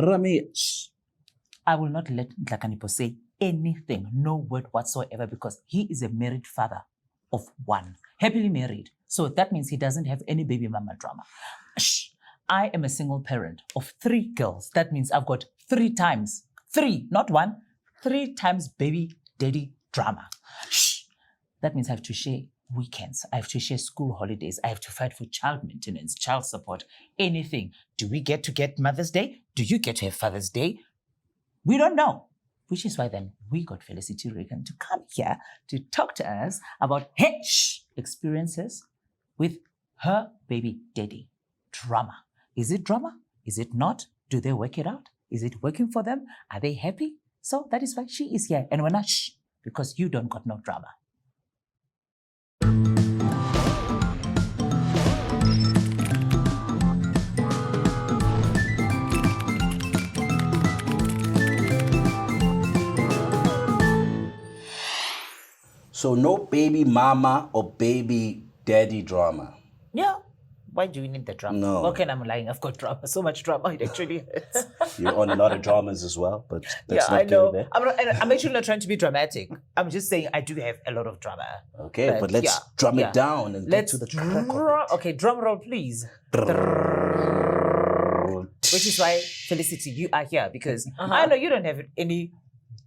Rami, I will not let Nhlakanipho say anything, no word whatsoever, because he is a married father of one, happily married. So that means he doesn't have any baby mama drama. I am a single parent of 3 girls. That means I've got 3 times, 3, not 1, 3 times baby daddy drama. That means I have to share weekends. I have to share school holidays. I have to fight for child maintenance, child support, anything. Do we get to get Mother's Day? Do you get to have Father's Day? We don't know. Which is why then we got Philicity Reeken to come here to talk to us about her experiences with her baby daddy drama. Is it drama? Is it not? Do they work it out? Is it working for them? Are they happy? So that is why she is here. And we're not because you don't got no drama. so no baby mama or baby daddy drama. Yeah. Why do you need the drama? No. Okay, I'm lying. I've got drama. So much drama. It actually hurts. You're on a lot of dramas as well, but let's Yeah, not I know. get there. I'm actually not trying to be dramatic. I'm just saying I do have a lot of drama. Okay, but let's drum it down and Let's get to the crack of it. Okay, drum roll, please. Which is why, Philicity, you are here because I know you don't have any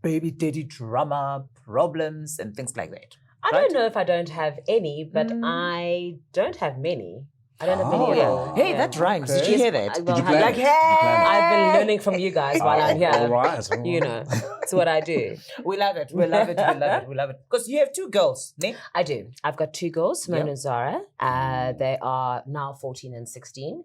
baby daddy drama problems and things like that. I don't know if I don't have any, but I don't have many. I don't have many at all. Hey, that rhymes. Did you hear that? Well, you plan like, it? I've been learning from you guys while I'm here. All right. You know, it's what I do. We love it. We love it. We love it. We love it. Because you have 2 girls, ne? I do. I've got 2 girls, Simone and Zara. They are now 14 and 16.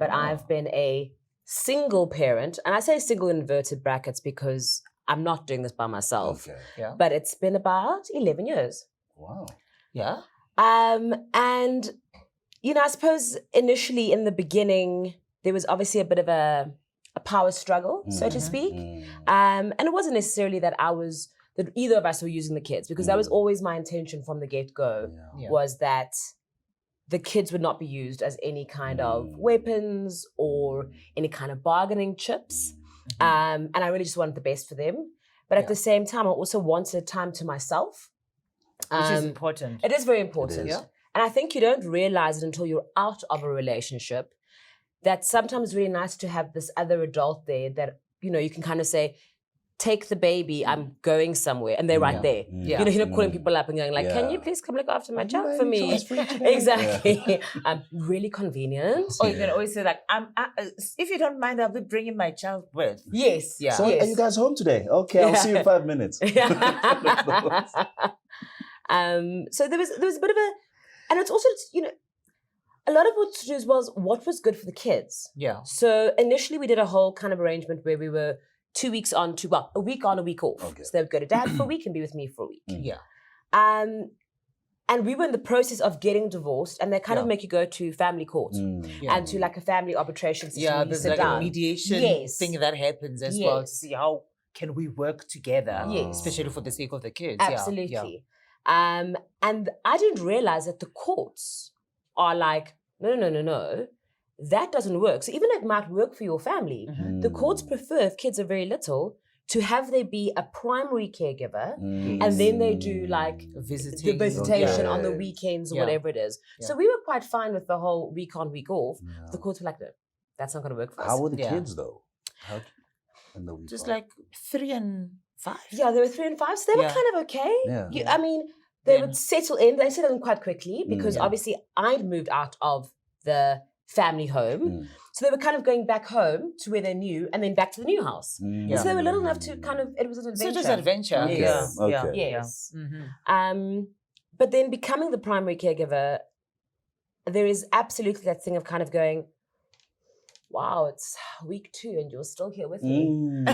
But I've been a single parent, and I say single in inverted brackets because I'm not doing this by myself. Okay. Yeah. But it's been about 11 years. Wow. Yeah. And you know, I suppose initially in the beginning, there was obviously a bit of a power struggle, so to speak. And it wasn't necessarily that either of us were using the kids, because that was always my intention from the get-go, was that the kids would not be used as any kind of weapons or any kind of bargaining chips. And I really just wanted the best for them. But at the same time, I also wanted time to myself. Which is important. It is very important. It is. And I think you don't realize it until you're out of a relationship, that sometimes it's really nice to have this other adult there that, you know, you can kind of say, take the baby, I'm going somewhere. And they're right there. Yeah. You know, you're not calling people up and going like, can you please come look after my child for me? Exactly. Really convenient. Or you can always say like, if you don't mind, I'll be bringing my child with. Yes. Yeah. So are you guys home today? Okay, I'll see you in 5 minutes. So there was a bit of a, and it's also, you know, a lot of what to do as well is what was good for the kids. Yeah. So initially we did a whole kind of arrangement where we were 2 weeks on to, a week on, a week off. Okay. So they would go to dad for a week and be with me for a week. Yeah. And we were in the process of getting divorced, and they kind of make you go to family court and to like a family arbitration system. Yeah, where you there's sit like down. a mediation thing that happens as well to see how can we work together, especially for the sake of the kids. Absolutely. Yeah. And I didn't realize that the courts are like, no. That doesn't work. So even though it might work for your family, the courts prefer, if kids are very little, to have there be a primary caregiver, and then they do like the visitation on the weekends or whatever it is. Yeah. So we were quite fine with the whole week on, week off. Yeah. The courts were like, no, that's not going to work for us. How were the kids though? In the week just like 3 and 5. Yeah, they were 3 and 5, so they were kind of okay. Yeah. I mean, they would settle in. They settled in quite quickly because obviously I'd moved out of the family home. So they were kind of going back home to where they knew, and then back to the new house. So they were little enough to kind of, it was an adventure. So just adventure. Okay. Yes. Okay. Yes. But then becoming the primary caregiver, there is absolutely that thing of kind of going, wow, it's week 2 and you're still here with me.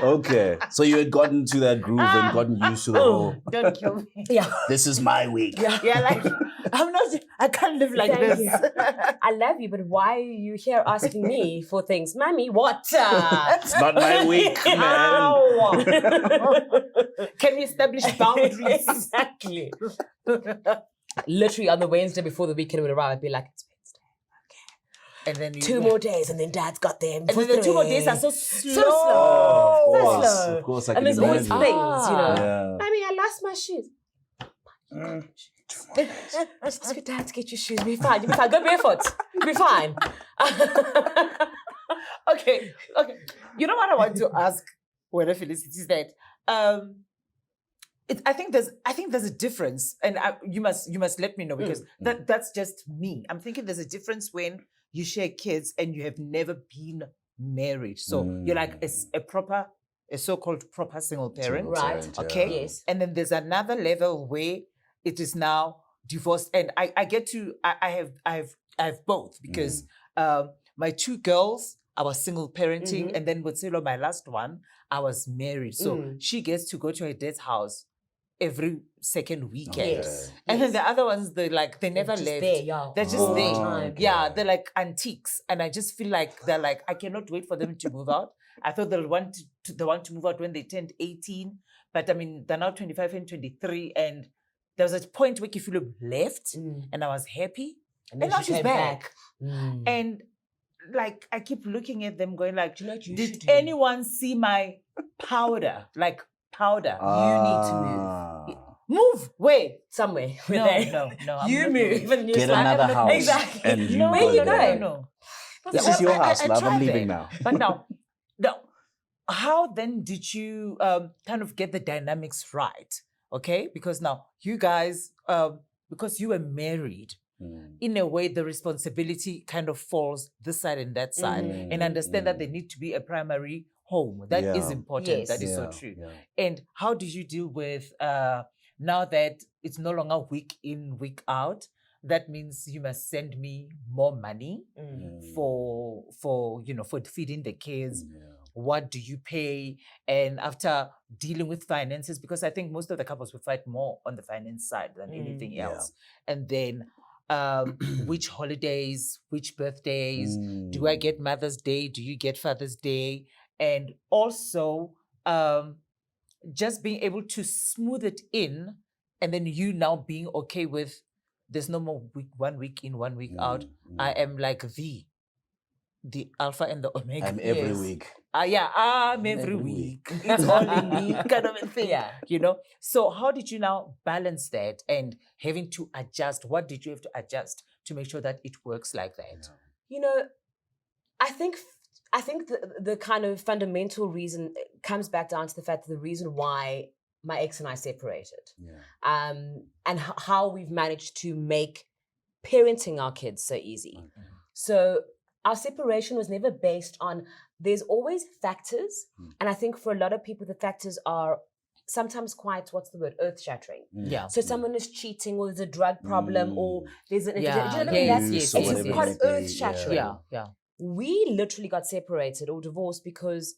Okay. So you had gotten to that groove and gotten used to the whole. Don't kill me. Yeah. This is my week. Yeah, like, I can't live like Thank this. you. I love you, but why are you here asking me for things? Mommy, what? It's not my week, man. Can we establish boundaries? Exactly. Literally on the Wednesday before the weekend would arrive, I'd be like, it's Wednesday. Okay. And then you, 2 more days, and then dad's got them. And then the 2 more days are so slow. So slow. Of course, slow. of course, I And can there's always imagine. things, you know. Yeah. I mean, I lost my shoes. Just ask your dad to get your shoes. You'll be fine. You'll be fine. Go barefoot. You'll be fine. Okay. You know what I want to ask whether Felicity is that I think there's a difference, and you must let me know, because that's just me. I'm thinking there's a difference when you share kids and you have never been married, so you're like a so-called proper single parent, Right. Okay. Yes. And then there's another level where it is now divorced, and I get to I have both, because my 2 girls, I was single parenting, and then with Silo, my last one, I was married. So she gets to go to her dad's house every second weekend. Yes. And then the other ones, they never just left. there, yeah. They're just All the there. time. Yeah, they're like antiques. And I just feel like they're like, I cannot wait for them to move out. I thought they want to move out when they turned 18. But I mean, they're now 25 and 23. And there was a point where Kifulo left, and I was happy. And then now she she's came back. back. And like, I keep looking at them going like, Do you know what you did should do? anyone see my powder? Like, powder. You need to move. Move. Where? Somewhere. No, There. no. I'm You not move. moving. And you're Get just like, another house. Exactly. And you No, Where go you there. going? No. This is your house, love. I'm tried leaving that. now. But now, how then did you kind of get the dynamics right? Okay, because now you guys, because you were married, in a way the responsibility kind of falls this side and that side, and understand that there need to be a primary home. That is Yeah. important. Yes. That is so Yeah, true. yeah. And how did you deal with now that it's no longer week in, week out? That means you must send me more money for feeding the kids. Yeah. What do you pay? And after dealing with finances, because I think most of the couples will fight more on the finance side than anything Yeah. else. And then which holidays, which birthdays, do I get Mother's Day? Do you get Father's Day? And also just being able to smooth it in, and then you now being okay with there's no more 1 week in, 1 week out. I am like the alpha and the omega. I'm every Yes. week. I'm every week. It's all in me, kind of a thing. Yeah. So how did you now balance that and having to adjust? What did you have to adjust to make sure that it works like that? You know, I think the kind of fundamental reason comes back down to the fact that the reason why my ex and I separated, Yeah. and how we've managed to make parenting our kids so easy. So our separation was never based on, there's always factors. And I think for a lot of people, the factors are sometimes quite, earth-shattering. Yeah. So someone is cheating, or there's a drug problem, or there's an... Yeah. Do you know what I mean? Yes, That's yes, it's yes, yes. quite it may be, earth-shattering. Yeah. We literally got separated or divorced because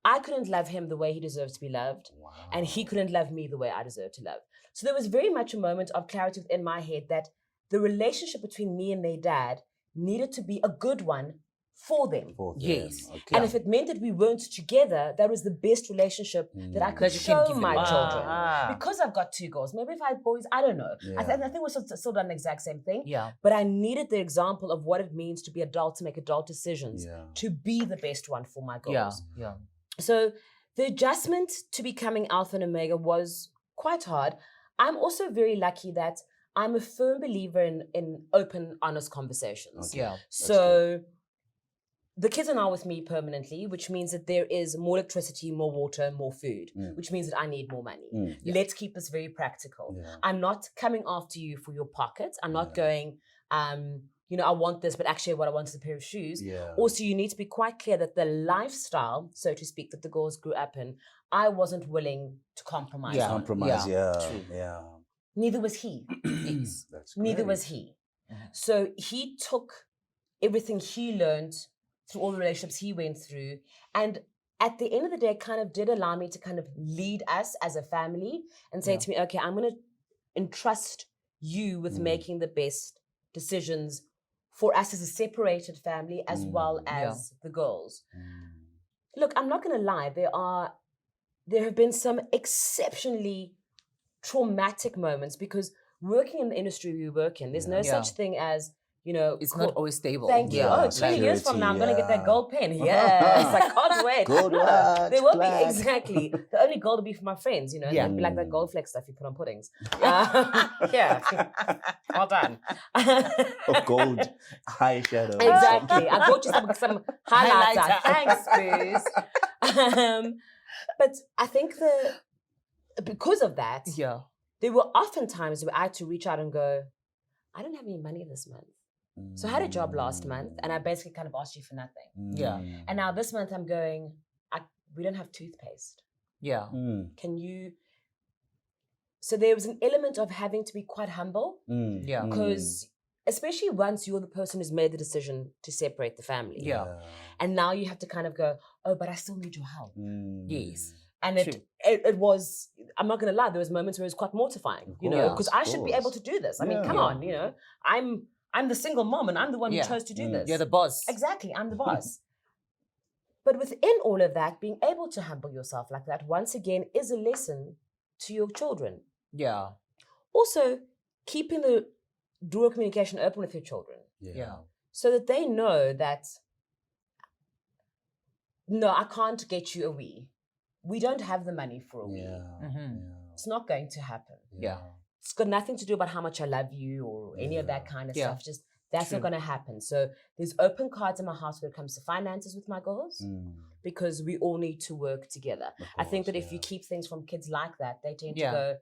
I couldn't love him the way he deserved to be loved, and he couldn't love me the way I deserved to love. So there was very much a moment of clarity within my head that the relationship between me and their dad needed to be a good one for them. Yes. Okay. And if it meant that we weren't together, that was the best relationship that I could That you can show give my them. children. Ah. Because I've got 2 girls. Maybe if I had boys, I don't know. Yeah. I think we're still done the exact same thing. Yeah. But I needed the example of what it means to be adult, to make adult decisions, Yeah. to be the best one for my Yeah. girls. Yeah. So the adjustment to becoming alpha and omega was quite hard. I'm also very lucky that I'm a firm believer in open, honest conversations. Okay. Yeah. So the kids are now with me permanently, which means that there is more electricity, more water, more food, which means that I need more money. Let's keep this very practical. Yeah. I'm not coming after you for your pockets. I'm not going, I want this, but actually what I want is a pair of shoes. Yeah. Also, you need to be quite clear that the lifestyle, so to speak, that the girls grew up in, I wasn't willing to compromise Yeah. on. Compromise. Yeah. True. Yeah. Neither was he. That's Neither great. was he. So he took everything he learned through all the relationships he went through, and at the end of the day kind of did allow me to kind of lead us as a family and say to me, okay, I'm going to entrust you with making the best decisions for us as a separated family as well as the girls. Look, I'm not going to lie, there have been some exceptionally traumatic moments, because working in the industry we work in, there's no such thing as It's not always stable. Thank you. Yeah, Oh, 20 years from now, I'm going to get that yeah. gold pen. Yes, I can't wait. Gold watch, There will plaque. be, exactly. The only gold will be for my friends, and Yeah. they'll be like that gold flex stuff you put on puddings. Yeah. Well done. Oh, gold eyeshadow. Exactly. I bought you some highlighter. Highlighter. Thanks, Booze. But I think because of that, Yeah. there were often times where I had to reach out and go, I don't have any money this month. So I had a job last month and I basically kind of asked you for nothing. Yeah. And now this month I'm going, we don't have toothpaste. Yeah. Can you? So there was an element of having to be quite humble Yeah. because especially once you're the person who's made the decision to separate the family. Yeah. And now you have to kind of go, oh, but I still need your help. Yes. And True. it was, I'm not going to lie, there was moments where it was quite mortifying, because Of I should be able course. to do this. I mean, Yeah. come on, I'm the single mom and I'm the one Yeah. who chose to do this. You're the boss. Exactly, I'm the boss. But within all of that, being able to humble yourself like that, once again, is a lesson to your children. Yeah. Also, keeping the door of communication open with your children Yeah. so that they know that, no, I can't get you a Wii. We don't have the money for a Wii. It's not going to happen. Yeah. It's got nothing to do about how much I love you or any of that kind of Yeah. stuff. Just that's True. not going to happen. So there's open cards in my house when it comes to finances with my girls because we all need to work together. I think that if you keep things from kids like that, they tend Yeah. to go,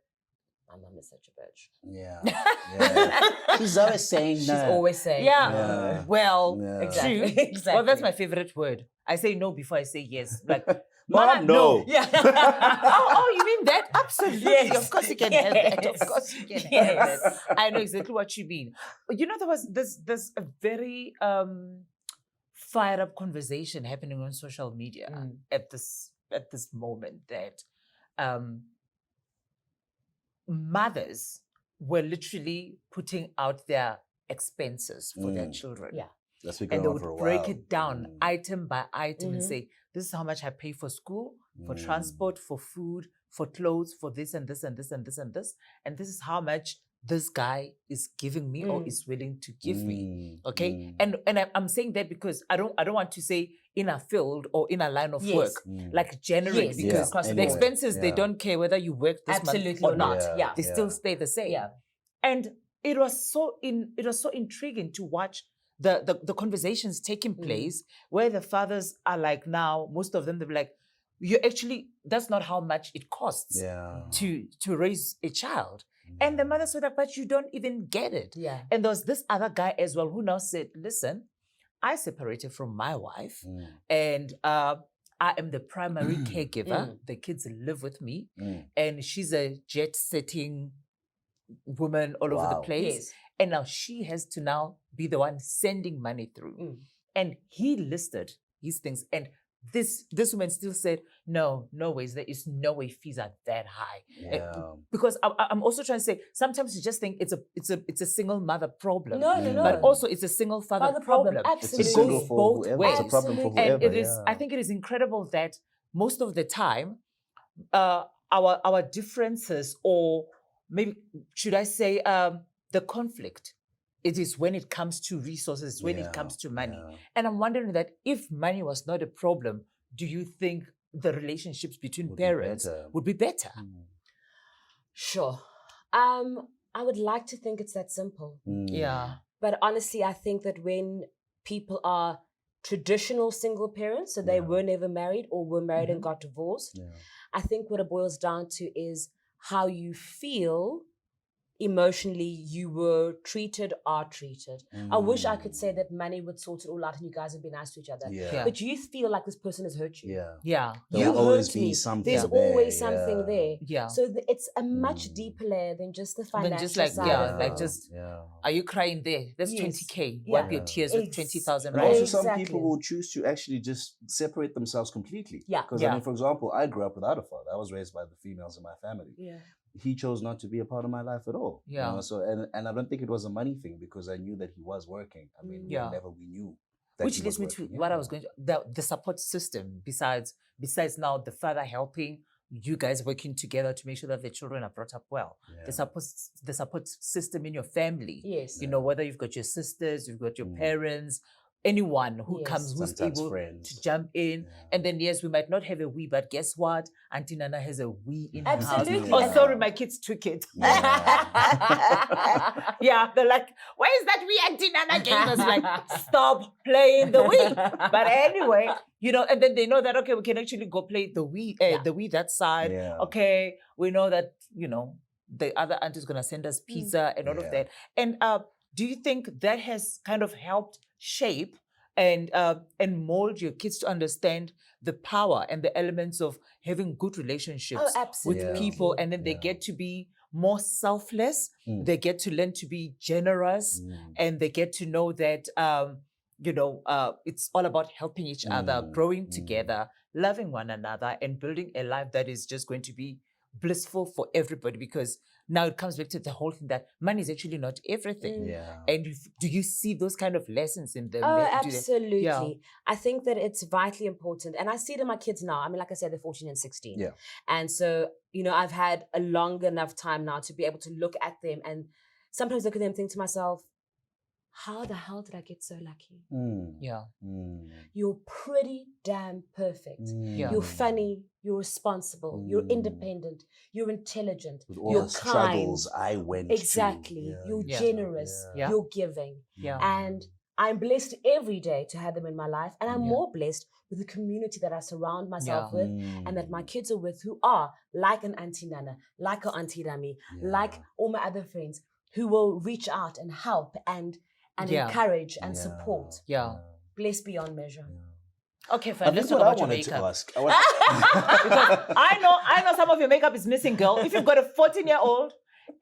my mum is such a bitch. Yeah. She's always saying She's no. always saying, Yeah. Yeah. Well, Yeah. Exactly. true. Exactly. Well, that's my favorite word. I say no before I say yes. Like, Mom, no. Yeah. oh, you mean that? Absolutely. Yes. Of course you can have that. Of Yes. course you can have Yes. that. I know exactly what you mean. There was there's a very fired up conversation happening on social media at this moment that mothers were literally putting out their expenses for their children. Yeah. That's been And going they on would for a break while. it down item by item and Mhm. say, this is how much I pay for school, for transport, for food, for clothes, for this and this and this and this and this. And this is how much this guy is giving me or is willing to give me. Okay. And I'm saying that because I don't want to say in a field or in a line of Yes. work, like generally, Yes, because across the the board. expenses, they don't care whether you work this Absolutely month or not. Yeah. They still stay the same. Yeah. And it was so intriguing to watch the conversations taking place where the fathers are like, now most of them they're like, that's not how much it costs to raise a child. And the mothers were like, but you don't even get it. Yeah. And there was this other guy as well who now said, listen, I separated from my wife and I am the primary caregiver. The kids live with me and she's a jet-setting woman all over the place. Yes. And now she has to now be the one sending money through. And he listed his things. And this woman still said, no ways. There is no way fees are that high. Because I'm also trying to say, sometimes you just think it's a single mother problem. No. But also it's a single father problem. Absolutely. It goes both ways. It's a problem for Absolutely. whoever. And it is, I think it is incredible that most of the time, our differences, or maybe should I say the conflict, it is when it comes to resources, when it comes to money. And I'm wondering that if money was not a problem, do you think the relationships between parents would be better? Sure. I would like to think it's that simple. Yeah. But honestly, I think that when people are traditional single parents, so they were never married or were married and got divorced, I think what it boils down to is how you feel emotionally you were treated, are treated. I wish I could say that money would sort it all out and you guys would be nice to each other. Yeah. But you feel like this person has hurt you. Yeah. There'll You always hurt be me. something There's there, always something there. Yeah. So it's a much deeper layer than just the financial Then just like, side yeah, of like it. just, are you crying there? That's Yes. 20K. Yeah. Wipe your tears with 20,000, And right? also some Exactly. people will choose to actually just separate themselves completely. Yeah. Because Yeah. I mean, for example, I grew up without a father. I was raised by the females in my family. Yeah. He chose not to be a part of my life at all. you Yeah. know, So and I don't think it was a money thing because I knew that he was working. I mean, Yeah. whenever we knew. That Which he leads was me to working, what I was going to, the support system, besides now the father helping you guys working together to make sure that the children are brought up well. Yeah. The support system in your family. Yes. You know, whether you've got your sisters, you've got your parents, anyone who Yes. comes who's Sometimes able friends. to jump in. Yeah. And then yes, we might not have a we, but guess what? Auntie Nana has a we in her house. Absolutely. Oh, Yeah. sorry, my kids took it. Yeah. Yeah, they're like, where is that we Auntie Nana gave us? Like, stop playing the we. But anyway, you know, and then they know that, okay, we can actually go play the we, the we that side. Yeah. Okay, we know that, you know, the other aunt is going to send us pizza and all of Yeah. that. And do you think that has kind of helped shape and mold your kids to understand the power and the elements of having good relationships with absolutely. people, and then they Yeah. get to be more selfless, they get to learn to be generous, and they get to know that you know, it's all about helping each other, growing together, loving one another, and building a life that is just going to be blissful for everybody. Because now it comes back to the whole thing that money is actually not everything. Yeah. And do you see those kind of lessons in them? Oh, Do they- absolutely. Yeah. I think that it's vitally important. And I see it in my kids now. I mean, like I said, they're 14 and 16. Yeah. And so, you know, I've had a long enough time now to be able to look at them and sometimes look at them and think to myself, how the hell did I get so lucky? Yeah. You're pretty damn perfect. Yeah. You're funny, you're responsible, you're independent, you're intelligent, With all you're the struggles kind. I went Exactly. through. You're Yeah. generous, Yeah. you're giving. Yeah. And I'm blessed every day to have them in my life. And I'm Yeah. more blessed with the community that I surround myself Yeah. with and that my kids are with, who are like an Auntie Nana, like an Auntie Rami, like all my other friends, who will reach out and help and Yeah. encourage and support. Yeah. Blessed beyond measure. Okay, I fine. Let's think talk what I about your wanted to makeup. ask. I I know some of your makeup is missing, girl. If you've got a 14-year-old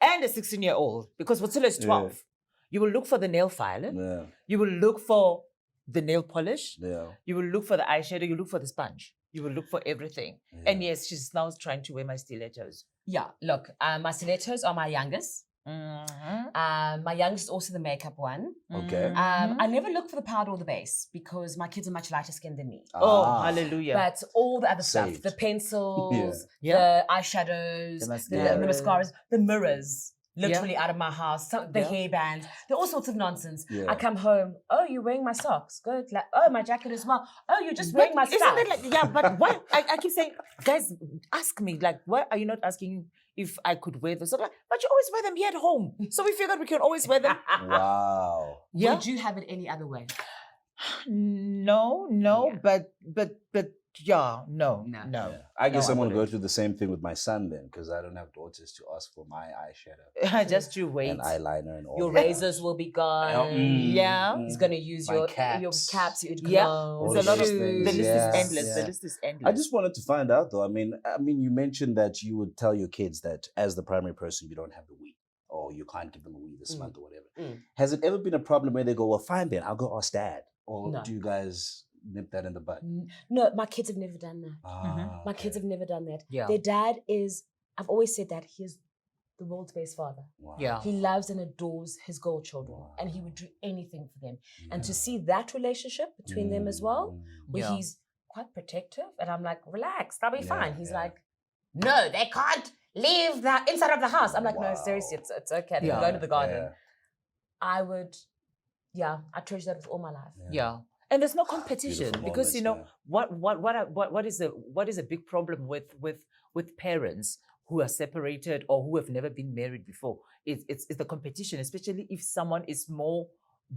and a 16-year-old, because Watsula is 12, you will look for the nail file. yeah. You will look for the nail polish. Yeah. You will look for the eyeshadow. You look for the sponge. You will look for everything. And yes, she's now trying to wear my stilettos. Yeah, look, my stilettos are my youngest. My youngest is also the makeup one. Okay. I never look for the powder or the base because my kids are much lighter skinned than me. Oh, Ah. hallelujah. But all the other stuff, Saved. the pencils, Yeah. the eyeshadows, The the mascaras. mascaras, the mirrors, literally out of my house, the Yeah. hairbands, there are all sorts of nonsense. Yeah. I come home, oh, you're wearing my socks. Good. Like, oh, my jacket as well. Oh, you're just wearing my Isn't stuff. it like, yeah, but why? I keep saying, guys, ask me, like, why are you not asking if I could wear those? I'm like, but you always wear them here at home. So we figured we can always wear them. Wow. Yeah. Would you have it any other way? No, Yeah. but yeah, no. Yeah. I guess No, I I'm going to go wouldn't. through the same thing with my son then, because I don't have daughters to ask for my eyeshadow Just you wait. and eyeliner and all Your that. razors will be gone. Yeah. He's going to use My your caps. caps, your Yeah. gloves, It's a lot of shoes. the list Yeah, is endless. yeah. The list is endless. I just wanted to find out though. I mean, you mentioned that you would tell your kids that as the primary person, you don't have the we, or you can't give them a we this month or whatever. Has it ever been a problem where they go, well, fine then, I'll go ask dad? Or No. do you guys nip that in the bud? No, my kids have never done that. Ah, My kids have never done that. Yeah. Their dad is, I've always said that he is the world's best father. Wow. Yeah. He loves and adores his girl children and he would do anything for them. And to see that relationship between them as well, where Yeah. he's quite protective and I'm like, relax, they'll be Yeah, fine. He's yeah. like, no, they can't leave the inside of the house. I'm like, no, Wow. seriously, it's okay. They Yeah. can go to the garden. Yeah. I would, I treasure that with all my life. Yeah. And there's no competition Beautiful because you know moments, what is a big problem with parents who are separated or who have never been married before. It's the competition, especially if someone is more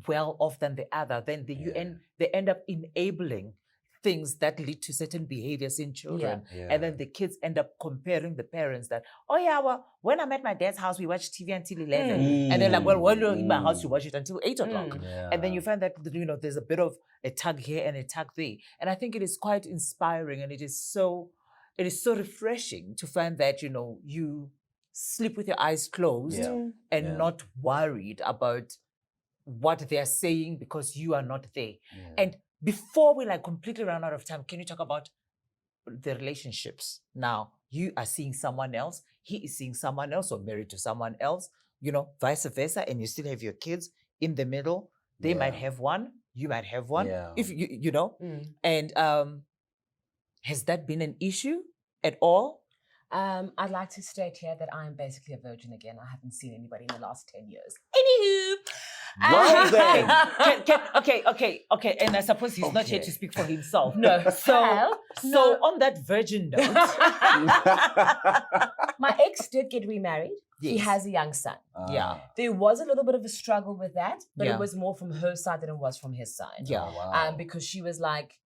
well off than the other. Then they end up enabling things that lead to certain behaviors in children. Yeah. And then the kids end up comparing the parents that, oh yeah, well, when I'm at my dad's house, we watch TV until 11. And they're like, well, when you're in my house, you watch it until 8 o'clock. And then you find that, you know, there's a bit of a tug here and a tug there. And I think it is quite inspiring and it is so refreshing to find that, you know, you sleep with your eyes closed and not worried about what they're saying because you are not there. And before we like completely run out of time, can you talk about the relationships? Now, you are seeing someone else, he is seeing someone else or married to someone else, you know, vice versa, and you still have your kids in the middle. They might have one, you might have one. Yeah. If you know, and has that been an issue at all? I'd like to state here that I am basically a virgin again. I haven't seen anybody in the last 10 years. Anywho. Well then. Okay. And I suppose he's not here to speak for himself. No. So on that virgin note, my ex did get remarried. He Yes. has a young son. yeah. There was a little bit of a struggle with that, but Yeah. it was more from her side than it was from his side. Yeah. Oh, wow. Because she was like,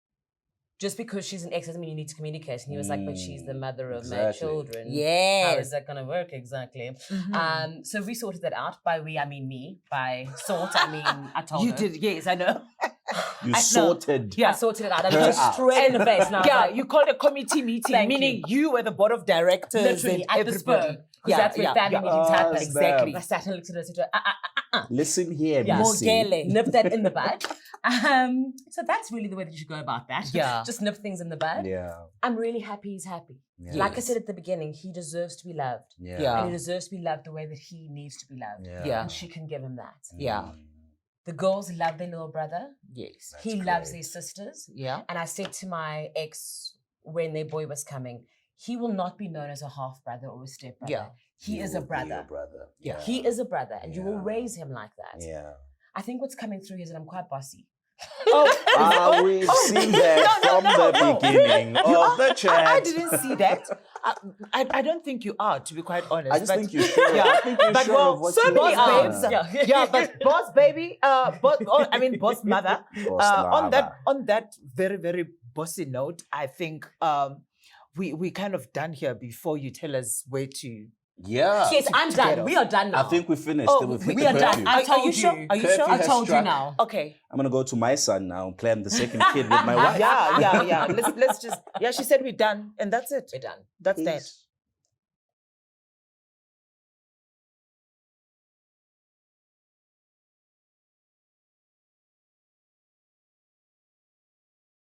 just because she's an ex doesn't mean you need to communicate. And he was like, but she's the mother of my Exactly. children. How Yes. is that going to work exactly? Mhm. So we sorted that out. By we, I mean me. By sort, I mean I told You her. did, yes, I know. You I- no. sorted. I sorted it out. I Her looked her out. straight in the face. And I was Yeah, like, you called a committee meeting, Thank meaning you were the board of directors literally and at the everybody. spur. Because that's where family meetings happen. Exactly. I sat and looked at her and said, Listen here, Yeah. Missy. Manqele. nip that in the bud. So that's really the way that you should go about that. Yeah. Just nip things in the bud. Yeah. I'm really happy he's happy. Yeah. Like I Yes. said at the beginning, he deserves to be loved. Yeah. Yeah. And he deserves to be loved the way that he needs to be loved. Yeah. And she can give him that. Yeah. The girls love their little brother. Yes. That's He loves great. their sisters. Yeah. And I said to my ex when their boy was coming, he will not be known as a half brother or a step brother. Yeah. He is will a be brother. your brother. Yeah. He is a brother, and you will Yeah. raise him like that. Yeah. I think what's coming through is that I'm quite bossy. We've seen that from the beginning of the chat. I didn't see that. I don't think you are, to be quite honest. I just but- think you're sure. Yeah. I think you're But sure well, of what so you many are. babes. Yeah. Yeah, but boss baby, boss mother. Boss On mother. that very, very bossy note, I think we kind of done here before you tell us where to. Yeah. Yes, I'm to get done. We are done now. I think we finished. Oh, We've hit we the are done. curfew. I Are told you sure? you. Are you Curfew sure? I has told you struck. now. Okay. I'm gonna go to my son now and plan the second kid with my wife. Yeah. Let's just. Yeah, she said we're done, and that's it. We're done. That's that. Peace.